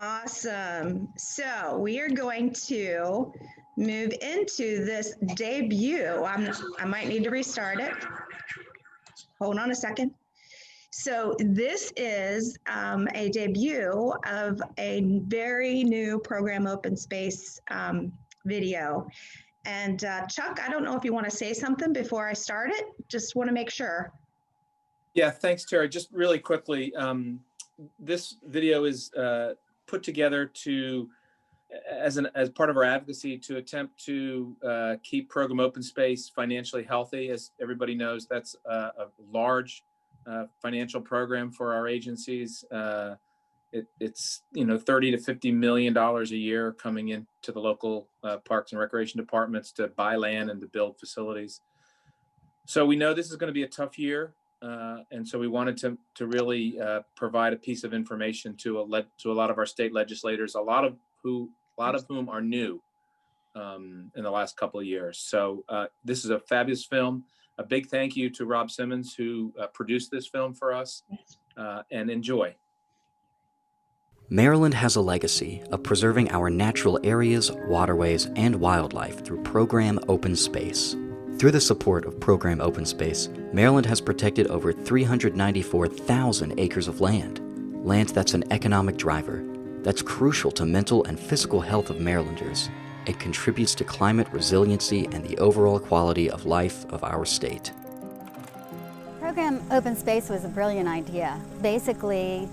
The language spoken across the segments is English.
Awesome. So we are going to move into this debut. I might need to restart it. Hold on a second. So this is a debut of a very new program open space video. And Chuck, I don't know if you want to say something before I start it. Just want to make sure. Yeah, thanks, Terry. Just really quickly, this video is put together as part of our advocacy to attempt to keep program open space financially healthy. As everybody knows, that's a large financial program for our agencies. It's $30 to $50 million a year coming into the local parks and recreation departments to buy land and to build facilities. So we know this is going to be a tough year. And so we wanted to really provide a piece of information to a lot of our state legislators, a lot of whom are new in the last couple of years. So this is a fabulous film. A big thank you to Rob Simmons, who produced this film for us, and enjoy. Maryland has a legacy of preserving our natural areas, waterways, and wildlife through Program Open Space. Through the support of Program Open Space, Maryland has protected over 394,000 acres of land that's an economic driver, that's crucial to mental and physical health of Marylanders. It contributes to climate resiliency and the overall quality of life of our state. Program Open Space was a brilliant idea. Basically,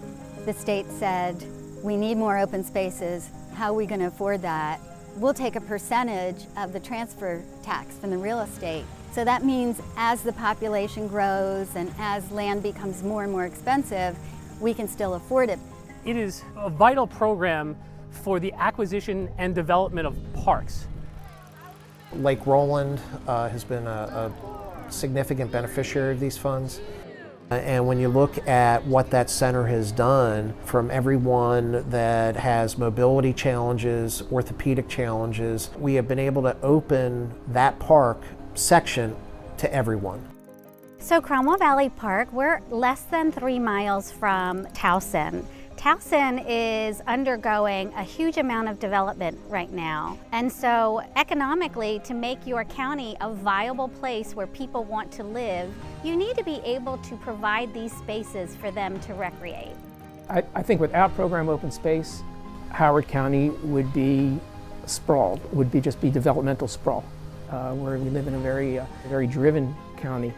the state said, we need more open spaces. How are we going to afford that? We'll take a percentage of the transfer tax from the real estate. So that means as the population grows and as land becomes more and more expensive, we can still afford it. It is a vital program for the acquisition and development of parks. Lake Roland has been a significant beneficiary of these funds. And when you look at what that center has done, from everyone that has mobility challenges, orthopedic challenges, we have been able to open that park section to everyone. So Cromwell Valley Park, we're less than 3 miles from Towson. Towson is undergoing a huge amount of development right now. And so economically, to make your county a viable place where people want to live, you need to be able to provide these spaces for them to recreate. I think without Program Open Space, Howard County would be sprawled, would just be developmental sprawl, where we live in a very driven county.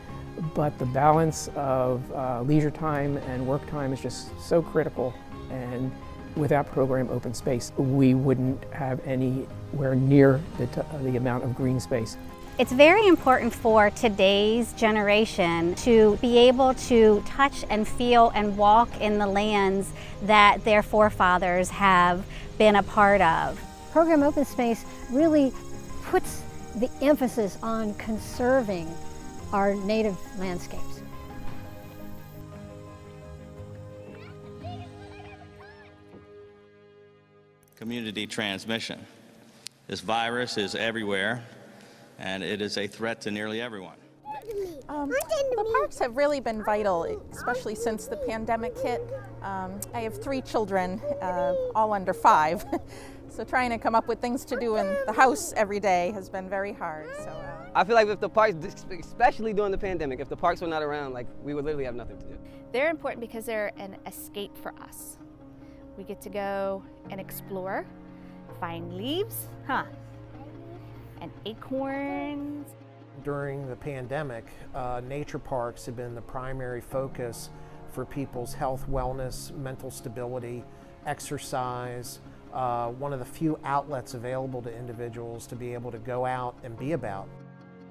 But the balance of leisure time and work time is just so critical. And without Program Open Space, we wouldn't have anywhere near the amount of green space. It's very important for today's generation to be able to touch and feel and walk in the lands that their forefathers have been a part of. Program Open Space really puts the emphasis on conserving our native landscapes. Community transmission. This virus is everywhere, and it is a threat to nearly everyone. The parks have really been vital, especially since the pandemic hit. I have 3 children, all under 5, so trying to come up with things to do in the house every day has been very hard. So I feel like if the parks, especially during the pandemic, if the parks were not around, we would literally have nothing to do. They're important because they're an escape for us. We get to go and explore, find leaves, and acorns. During the pandemic, nature parks have been the primary focus for people's health, wellness, mental stability, exercise, one of the few outlets available to individuals to be able to go out and be about.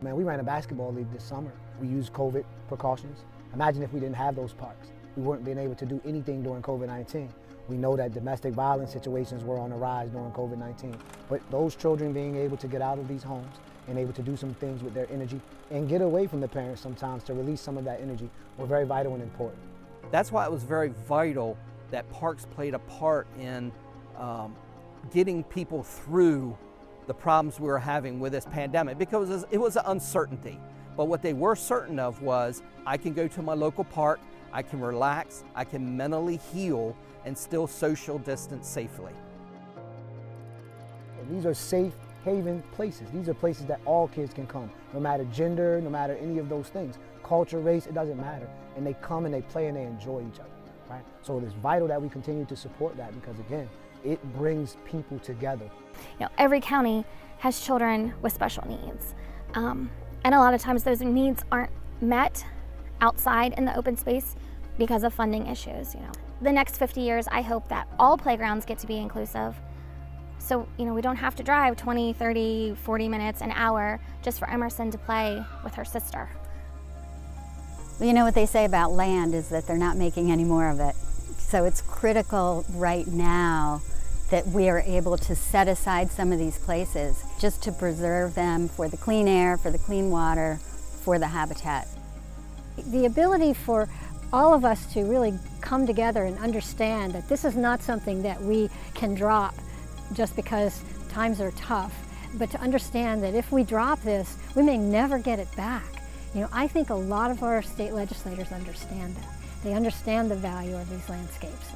Man, we ran a basketball league this summer. We used COVID precautions. Imagine if we didn't have those parks. We weren't being able to do anything during COVID-19. We know that domestic violence situations were on the rise during COVID-19. But those children being able to get out of these homes and able to do some things with their energy and get away from the parents sometimes to release some of that energy were very vital and important. That's why it was very vital that parks played a part in getting people through the problems we were having with this pandemic, because it was an uncertainty. But what they were certain of was, I can go to my local park, I can relax, I can mentally heal, and still social distance safely. These are safe haven places. These are places that all kids can come, no matter gender, no matter any of those things. Culture, race, it doesn't matter. And they come and they play and they enjoy each other, right? So it is vital that we continue to support that because, again, it brings people together. You know, every county has children with special needs. And a lot of times those needs aren't met outside in the open space because of funding issues, you know. The next 50 years, I hope that all playgrounds get to be inclusive. So, you know, we don't have to drive 20, 30, 40 minutes, an hour just for Emerson to play with her sister. Well, you know what they say about land is that they're not making any more of it. So it's critical right now that we are able to set aside some of these places just to preserve them for the clean air, for the clean water, for the habitat. The ability for all of us to really come together and understand that this is not something that we can drop just because times are tough, but to understand that if we drop this, we may never get it back. You know, I think a lot of our state legislators understand that. They understand the value of these landscapes.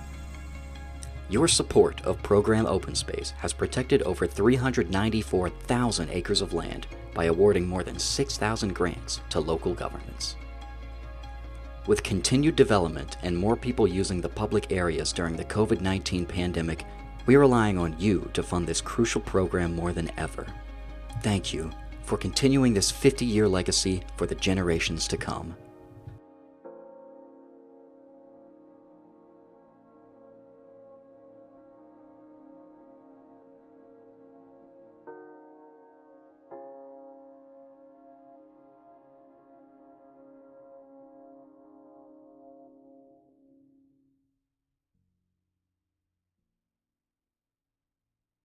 Your support of Program Open Space has protected over 394,000 acres of land by awarding more than 6,000 grants to local governments. With continued development and more people using the public areas during the COVID-19 pandemic, we are relying on you to fund this crucial program more than ever. Thank you for continuing this 50-year legacy for the generations to come.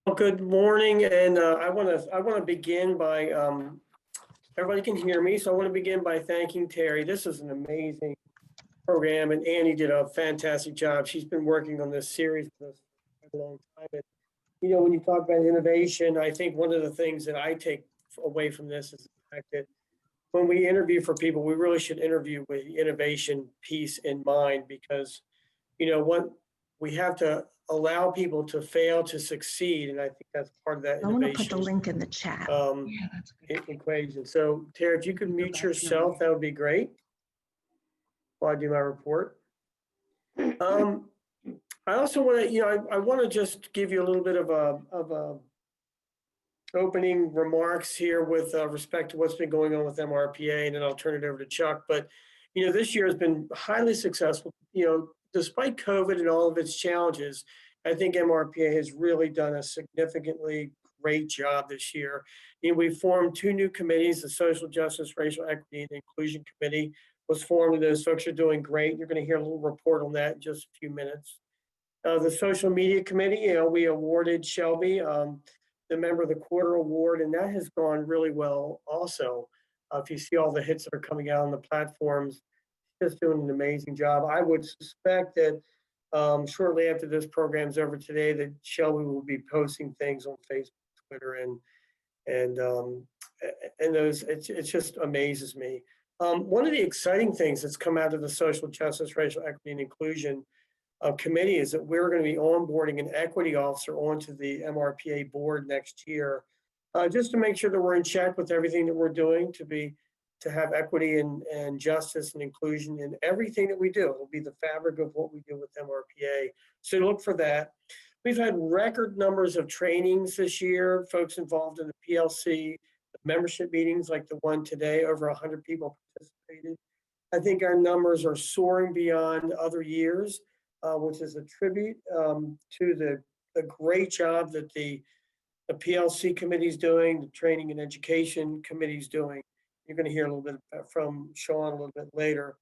Well, good morning, and I want to begin by everybody can hear me, so I want to begin by thanking Terry. This is an amazing program, and Annie did a fantastic job. She's been working on this series with us for a long time. And you know, when you talk about innovation, I think one of the things that I take away from this is the fact that when we interview for people, we really should interview with the innovation piece in mind, because you know what, we have to allow people to fail to succeed, and I think that's part of that I want to put innovation the link in the chat. equation. So Tara, if you could mute yourself, that would be great while I do my report. I also want to, you know, I want to just give you a little bit of a opening remarks here with respect to what's been going on with MRPA, and then I'll turn it over to Chuck. But you know, this year has been highly successful. You know, despite COVID and all of its challenges, I think MRPA has really done a significantly great job this year. You know, we formed 2 new committees. The Social Justice, Racial Equity, and Inclusion Committee was formed, and those folks are doing great. You're going to hear a little report on that in just a few minutes. The Social Media Committee, you know, we awarded Shelby the Member of the Quarter Award, and that has gone really well also. If you see all the hits that are coming out on the platforms, just doing an amazing job. I would suspect that shortly after this program's over today, that Shelby will be posting things on Facebook, Twitter, and those. It just amazes me. One of the exciting things that's come out of the Social Justice, Racial Equity, and Inclusion Committee is that we're going to be onboarding an equity officer onto the MRPA board next year, just to make sure that we're in check with everything that we're doing to have equity and justice and inclusion in everything that we do. It'll be the fabric of what we do with MRPA. So look for that. We've had record numbers of trainings this year, folks involved in the PLC, membership meetings like the one today, over 100 people participated. I think our numbers are soaring beyond other years, which is a tribute to the great job that the PLC committee is doing, the Training and Education committee is doing. You're going to hear a little bit from Sean a little bit later.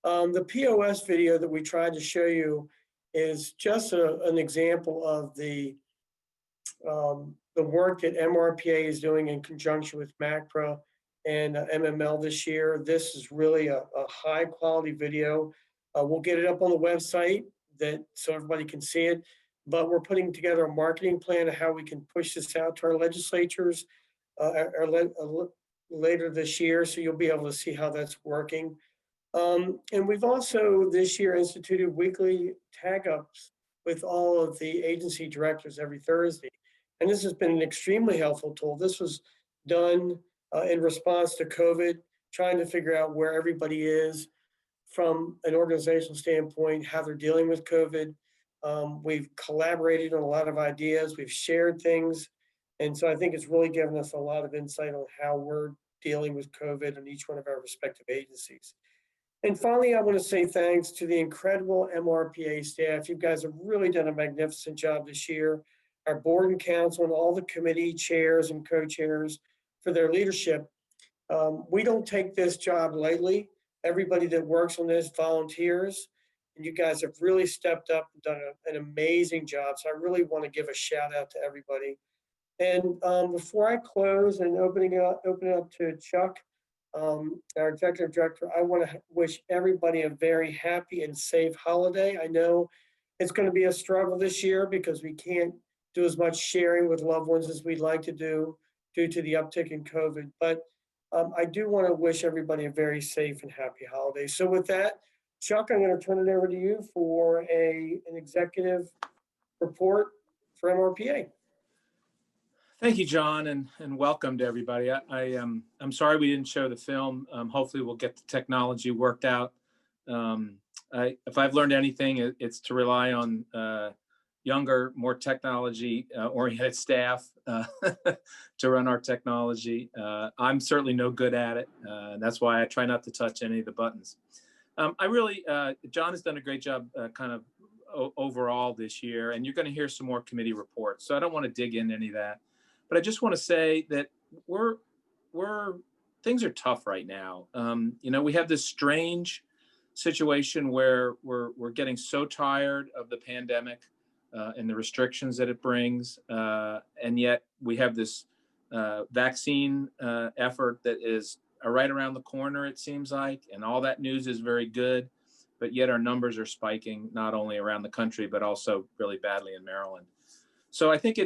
The POS video that we tried to show you is just an example of the work that MRPA is doing in conjunction with MACPRA and MML this year. This is really a high quality video. We'll get it up on the website so everybody can see it, but we're putting together a marketing plan of how we can push this out to our legislatures later this year, so you'll be able to see how that's working. And we've also this year instituted weekly tag ups with all of the agency directors every Thursday. And this has been an extremely helpful tool. This was done in response to COVID, trying to figure out where everybody is from an organizational standpoint, how they're dealing with COVID. We've collaborated on a lot of ideas. We've shared things. And so I think it's really given us a lot of insight on how we're dealing with COVID in each one of our respective agencies. And finally, I want to say thanks to the incredible MRPA staff. You guys have really done a magnificent job this year. Our board and council and all the committee chairs and co-chairs for their leadership. We don't take this job lightly. Everybody that works on this volunteers, and you guys have really stepped up and done an amazing job. So I really want to give a shout out to everybody. And before I close and open it up to Chuck, our executive director, I want to wish everybody a very happy and safe holiday. I know it's going to be a struggle this year because we can't do as much sharing with loved ones as we'd like to do due to the uptick in COVID. But I do want to wish everybody a very safe and happy holiday. So with that, Chuck, I'm going to turn it over to you for an executive report for MRPA. Thank you, John, and welcome to everybody. I'm sorry we didn't show the film. Hopefully we'll get the technology worked out. If I've learned anything, it's to rely on younger, more technology-oriented staff to run our technology. I'm certainly no good at it. That's why I try not to touch any of the buttons. John has done a great job kind of overall this year, and you're going to hear some more committee reports. So I don't want to dig into any of that. But I just want to say that things are tough right now. We have this strange situation where we're getting so tired of the pandemic and the restrictions that it brings, and yet we have this vaccine effort that is right around the corner, it seems like, and all that news is very good, but yet our numbers are spiking not only around the country but also really badly in Maryland. So I think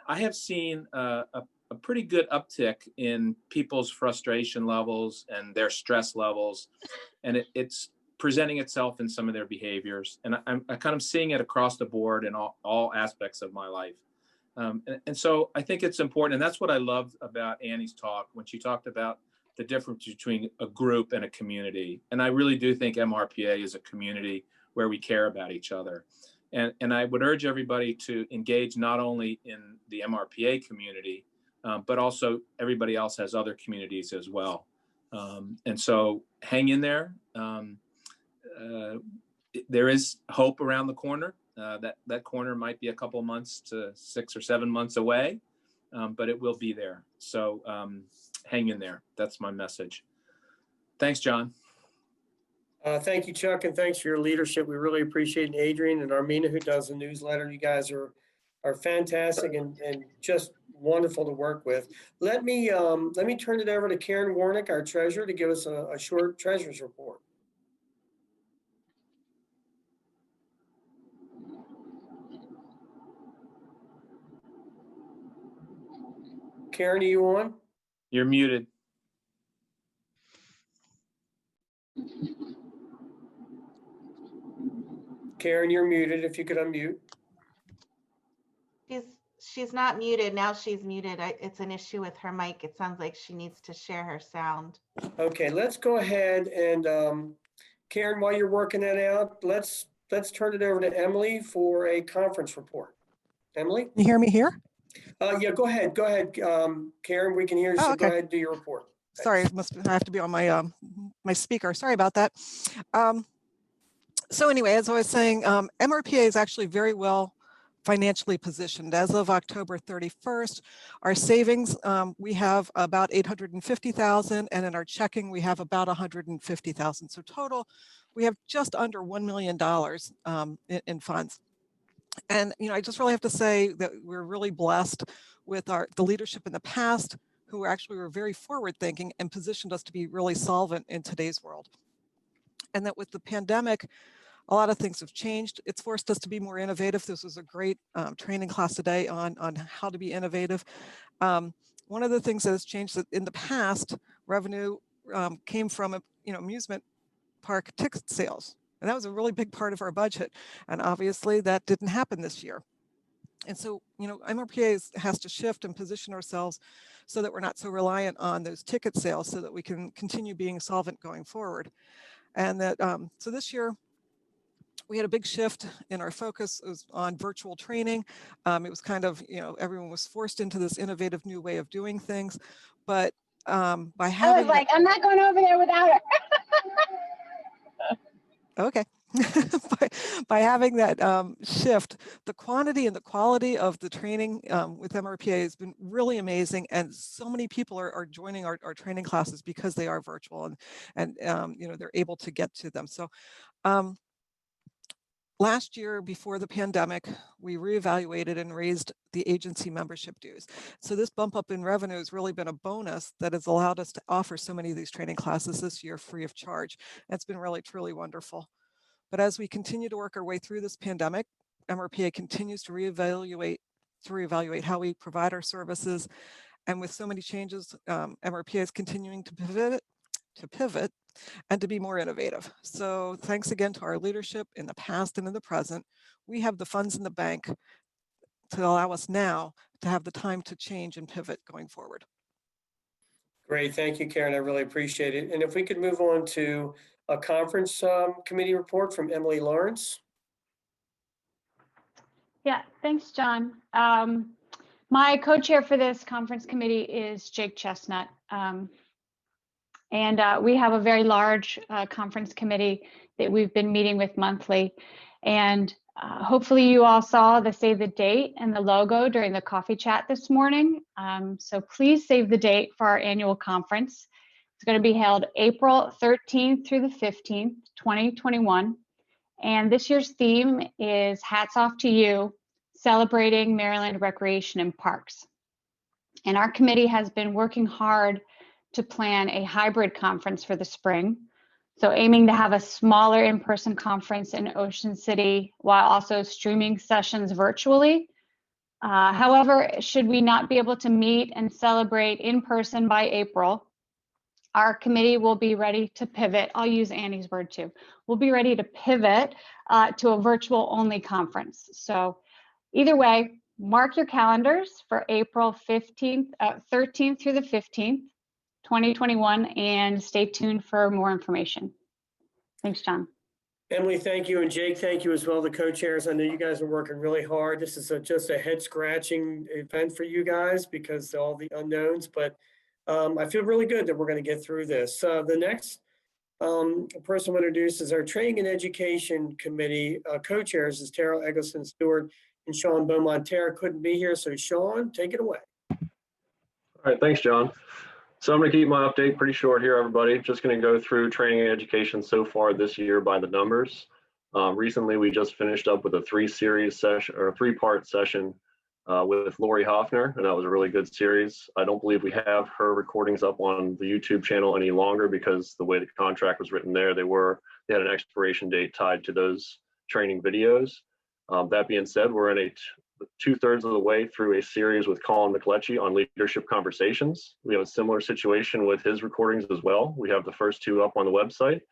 I have seen a pretty good uptick in people's frustration levels and their stress levels, and it's presenting itself in some of their behaviors. And I'm kind of seeing it across the board in all aspects of my life. And so I think it's important, and that's what I loved about Annie's talk when she talked about the difference between a group and a community. And I really do think MRPA is a community where we care about each other. And I would urge everybody to engage not only in the MRPA community, but also everybody else has other communities as well. And so hang in there. There is hope around the corner. That corner might be a couple months to 6 or 7 months away, but it will be there. So hang in there. That's my message. Thanks, John. Thank you, Chuck, and thanks for your leadership. We really appreciate Adrian and Armina, who does the newsletter. You guys are fantastic and just wonderful to work with. Let me turn it over to Karen Warnick, our treasurer, to give us a short treasurer's report. Karen, are you on? You're muted. Karen, you're muted. If you could unmute. She's not muted. Now she's muted. It's an issue with her mic. It sounds like she needs to share her sound. Okay, let's go ahead and Karen, while you're working that out, let's turn it over to Emily for a conference report. Emily? You hear me here? Yeah, go ahead. Go ahead, Karen. We can hear you. So okay. Go ahead and do your report. Sorry, I have to be on my my speaker. Sorry about that. So anyway, as I was saying, MRPA is actually very well financially positioned. As of October 31st, our savings, we have about $850,000, and in our checking, we have about $150,000. So total, we have just under $1 million in funds. And I just really have to say that we're really blessed with the leadership in the past, who actually were very forward-thinking and positioned us to be really solvent in today's world. And that with the pandemic, a lot of things have changed. It's forced us to be more innovative. This was a great training class today on how to be innovative. One of the things that has changed is that in the past, revenue came from amusement park ticket sales. And that was a really big part of our budget. And obviously that didn't happen this year. And so, you know, MRPA has to shift and position ourselves so that we're not so reliant on those ticket sales so that we can continue being solvent going forward. And that, so this year, we had a big shift in our focus. It was on virtual training. It was kind of, you know, everyone was forced into this innovative new way of doing things. But by having— I was like, I'm not going over there without her. Okay. by having that shift, the quantity and the quality of the training with MRPA has been really amazing, and so many people are joining our training classes because they are virtual and you know, they're able to get to them. So last year, before the pandemic, we reevaluated and raised the agency membership dues. So this bump up in revenue has really been a bonus that has allowed us to offer so many of these training classes this year free of charge. And it's been really, truly wonderful. But as we continue to work our way through this pandemic, MRPA continues to reevaluate how we provide our services. And with so many changes, MRPA is continuing to pivot and to be more innovative. So thanks again to our leadership in the past and in the present. We have the funds in the bank to allow us now to have the time to change and pivot going forward. Great, thank you, Karen. I really appreciate it. And if we could move on to a conference committee report from Emily Lawrence. Yeah, thanks, John. My co-chair for this conference committee is Jake Chestnut. And we have a very large conference committee that we've been meeting with monthly. And hopefully you all saw the save the date and the logo during the coffee chat this morning. So please save the date for our annual conference. It's going to be held April 13th through the 15th, 2021. And this year's theme is Hats Off to You, Celebrating Maryland Recreation and Parks. And our committee has been working hard to plan a hybrid conference for the spring. So aiming to have a smaller in-person conference in Ocean City while also streaming sessions virtually. However, should we not be able to meet and celebrate in person by April, our committee will be ready to pivot. I'll use Annie's word too. We'll be ready to pivot to a virtual only conference. So either way, mark your calendars for April 13th through the 15th, 2021, and stay tuned for more information. Thanks, John. Emily, thank you. And Jake, thank you as well, the co-chairs. I know you guys are working really hard. This is just a head-scratching event for you guys because of all the unknowns, but I feel really good that we're going to get through this. The next person we'll introduce is our Training and Education Committee co-chairs is Tara Eggleston Stewart and Sean Beaumont. Tara couldn't be here, so Sean, take it away. All right, thanks, John. So I'm going to keep my update pretty short here, everybody. Just going to go through training and education so far this year by the numbers. Recently, we just finished up with a three-part session with Lori Hoffner, and that was a really good series. I don't believe we have her recordings up on the YouTube channel any longer because the way the contract was written there, they had an expiration date tied to those training videos. That being said, we're in two-thirds of the way through a series with Colin McLetchie on leadership conversations. We have a similar situation with his recordings as well. We have the first two up on the website.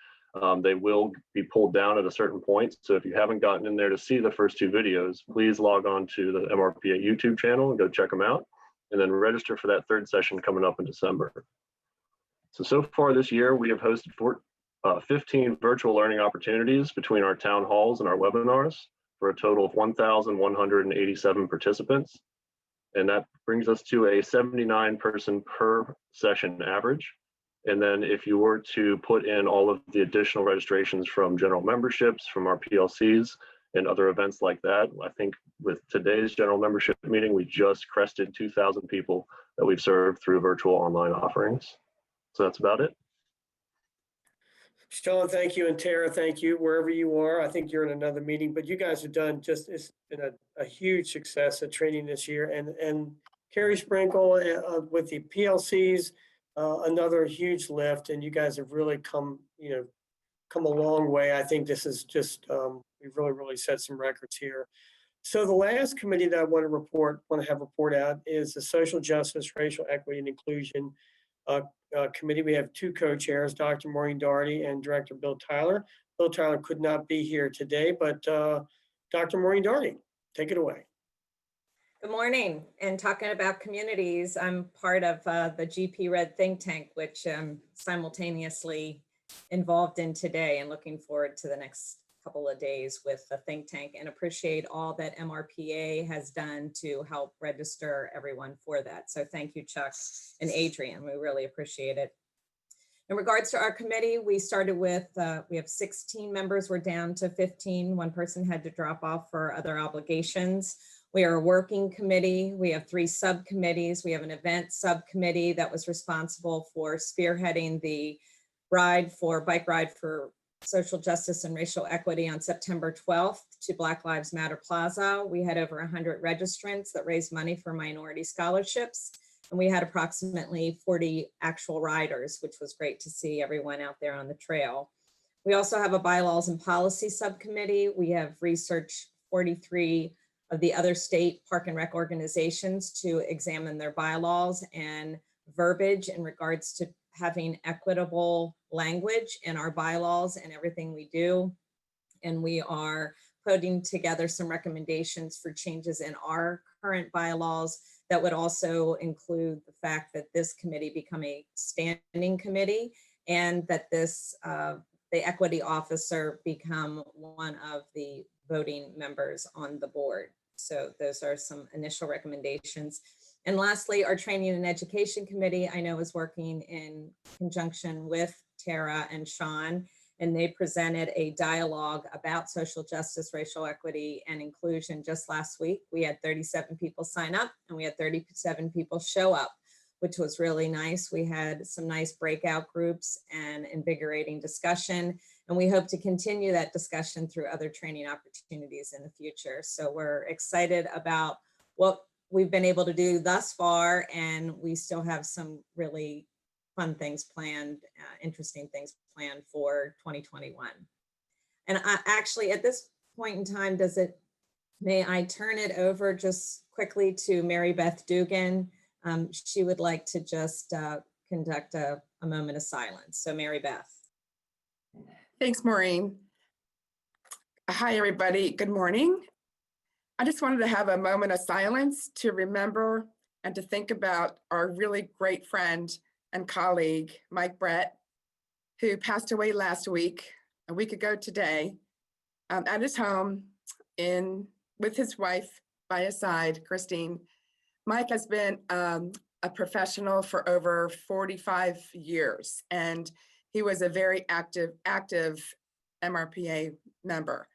They will be pulled down at a certain point. So if you haven't gotten in there to see the first two videos, please log on to the MRPA YouTube channel and go check them out, and then register for that third session coming up in December. So far this year, we have hosted 15 virtual learning opportunities between our town halls and our webinars for a total of 1,187 participants. And that brings us to a 79 person per session average. And then if you were to put in all of the additional registrations from general memberships, from our PLCs and other events like that, I think with today's general membership meeting, we just crested 2,000 people that we've served through virtual online offerings. So that's about it. Sean, thank you. And Tara, thank you, wherever you are. I think you're in another meeting, but you guys have done it's been a huge success at training this year. And Carrie Sprinkle with the PLCs, another huge lift, and you guys have really come a long way. I think this is just, we've really set some records here. So the last committee that I want to have report out is the Social Justice, Racial Equity and Inclusion committee. We have two co-chairs, Dr. Maureen Doherty and Director Bill Tyler. Bill Tyler could not be here today, but Dr. Maureen Doherty, take it away. Good morning. And talking about communities, I'm part of the GP Red think tank, which I'm simultaneously involved in today, and looking forward to the next couple of days with the think tank, and appreciate all that MRPA has done to help register everyone for that. So thank you, Chuck and Adrian. We really appreciate it. In regards to our committee, we started with, we have 16 members. We're down to 15. One person had to drop off for other obligations. We are a working committee. We have 3 subcommittees. We have an event subcommittee that was responsible for spearheading the bike ride for social justice and racial equity on September 12th to Black Lives Matter Plaza. We had over 100 registrants that raised money for minority scholarships. And we had approximately 40 actual riders, which was great to see everyone out there on the trail. We also have a Bylaws and Policy subcommittee. We have researched 43 of the other state park and rec organizations to examine their bylaws and verbiage in regards to having equitable language in our bylaws and everything we do. And we are putting together some recommendations for changes in our current bylaws that would also include the fact that this committee become a standing committee, and that this the equity officer become one of the voting members on the board. So those are some initial recommendations. And lastly, our Training and Education Committee, I know, is working in conjunction with Tara and Sean, and they presented a dialogue about social justice, racial equity, and inclusion just last week. We had 37 people sign up, and we had 37 people show up, which was really nice. We had some nice breakout groups and invigorating discussion, and we hope to continue that discussion through other training opportunities in the future. So we're excited about what we've been able to do thus far, and we still have some really fun things planned, interesting things planned for 2021. And I actually, at this point in time, may I turn it over just quickly to Mary Beth Dugan? She would like to just conduct a moment of silence. So Mary Beth. Thanks, Maureen. Hi, everybody. Good morning. I just wanted to have a moment of silence to remember and to think about our really great friend and colleague, Mike Brett, who passed away last week, a week ago today, at his home with his wife by his side, Christine. Mike has been a professional for over 45 years, and he was a very active MRPA member.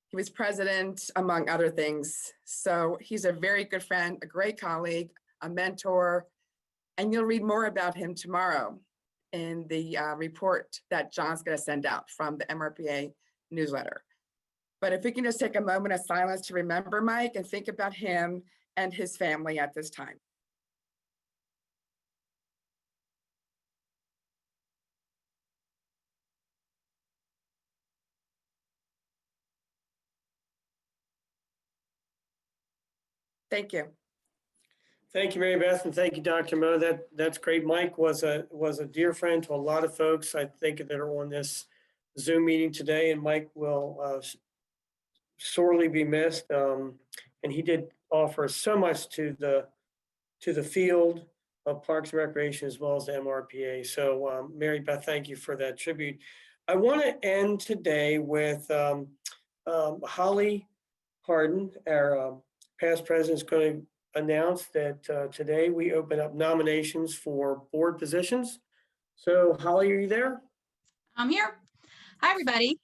He was president, among other things. So he's a very good friend, a great colleague, a mentor, and you'll read more about him tomorrow in the report that John's going to send out from the MRPA newsletter. But if we can just take a moment of silence to remember Mike and think about him and his family at this time. Thank you. Thank you, Mary Beth, and thank you, Dr. Mo. That's great. Mike was a dear friend to a lot of folks, I think, that are on this Zoom meeting today, and Mike will sorely be missed. And he did offer so much to the field of Parks and Recreation as well as the MRPA. So, Mary Beth, thank you for that tribute. I want to end today with Holly Harden, our past president, is going to announce that today we open up nominations for board positions. So Holly, are you there? I'm here. Hi, everybody.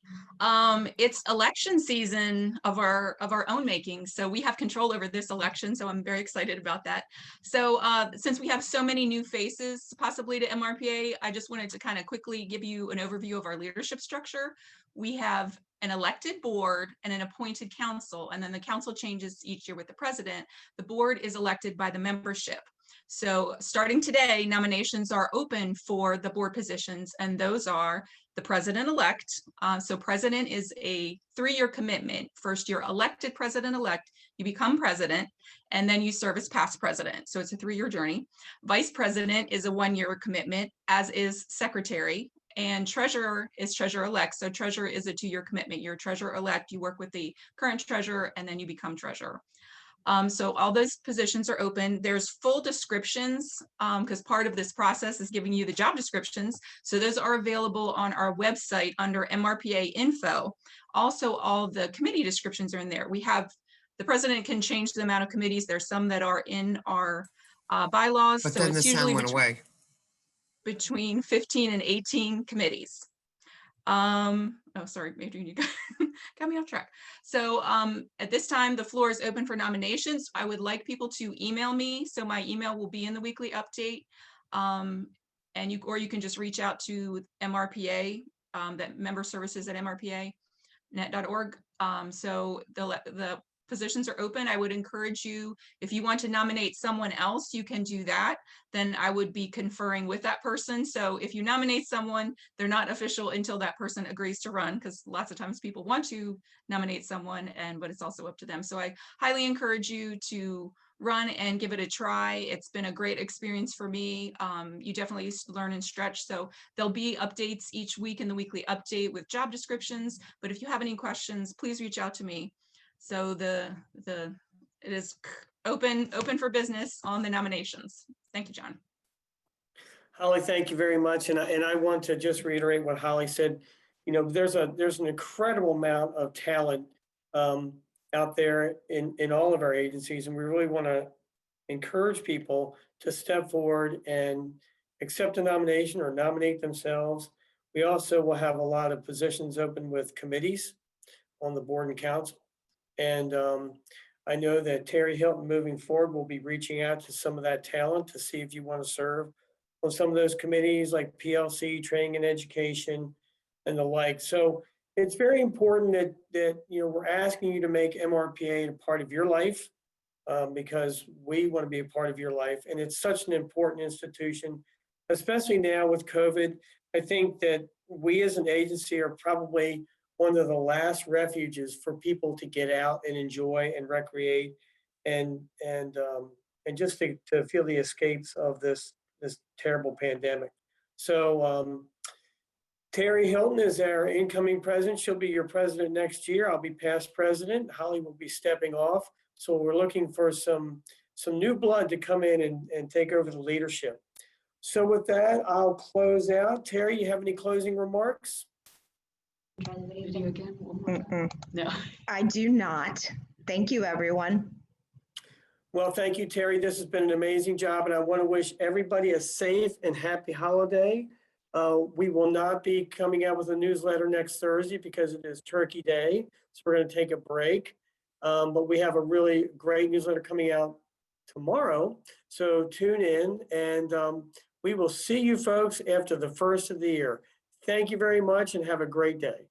It's election season of our own making, so we have control over this election, so I'm very excited about that. So since we have so many new faces possibly to MRPA, I just wanted to kind of quickly give you an overview of our leadership structure. We have an elected board and an appointed council, and then the council changes each year with the president. The board is elected by the membership. So starting today, nominations are open for the board positions, and those are the president-elect. So president is a 3-year commitment. First, you're elected president-elect, you become president, and then you serve as past president. So it's a 3-year journey. Vice president is a 1-year commitment, as is secretary. and treasurer is treasurer-elect. So treasurer is a 2-year commitment. You're treasurer-elect, you work with the current treasurer, and then you become treasurer. So all those positions are open. There's full descriptions because part of this process is giving you the job descriptions. So those are available on our website under MRPA info. Also, all the committee descriptions are in there. We have, the president can change the amount of committees. There's some that are in our bylaws. But so then it's the usually sound went away. between 15 and 18 committees. Oh, sorry, Adrian, you got me off track. So at this time, the floor is open for nominations. I would like people to email me. So my email will be in the weekly update. And or you can just reach out to MRPA, that member services at mrpanet.org. So the positions are open. I would encourage you, if you want to nominate someone else, you can do that. Then I would be conferring with that person. So if you nominate someone, they're not official until that person agrees to run, because lots of times people want to nominate someone, but it's also up to them. So I highly encourage you to run and give it a try. It's been a great experience for me. You definitely learn and stretch. So there'll be updates each week in the weekly update with job descriptions. But if you have any questions, please reach out to me. So it is open for business on the nominations. Thank you, John. Holly, thank you very much. And I want to just reiterate what Holly said. You know, there's an incredible amount of talent out there in all of our agencies, and we really want to encourage people to step forward and accept a nomination or nominate themselves. We also will have a lot of positions open with committees on the board and council. And I know that Terry Hilton moving forward will be reaching out to some of that talent to see if you want to serve on some of those committees like PLC, training and education, and the like. So it's very important that you know, we're asking you to make MRPA a part of your life because we want to be a part of your life. And it's such an important institution, especially now with COVID. I think that we as an agency are probably one of the last refuges for people to get out and enjoy and recreate and just to feel the escapes of this terrible pandemic. So Terry Hilton is our incoming president. She'll be your president next year. I'll be past president. Holly will be stepping off. So we're looking for some new blood to come in and take over the leadership. So with that, I'll close out. Terry, you have any closing remarks? No, I do not. Thank you, everyone. Well, thank you, Terry. This has been an amazing job, and I want to wish everybody a safe and happy holiday. We will not be coming out with a newsletter next Thursday because it is Turkey Day, so we're going to take a break. But we have a really great newsletter coming out tomorrow, so tune in, and we will see you folks after the first of the year. Thank you very much, and have a great day.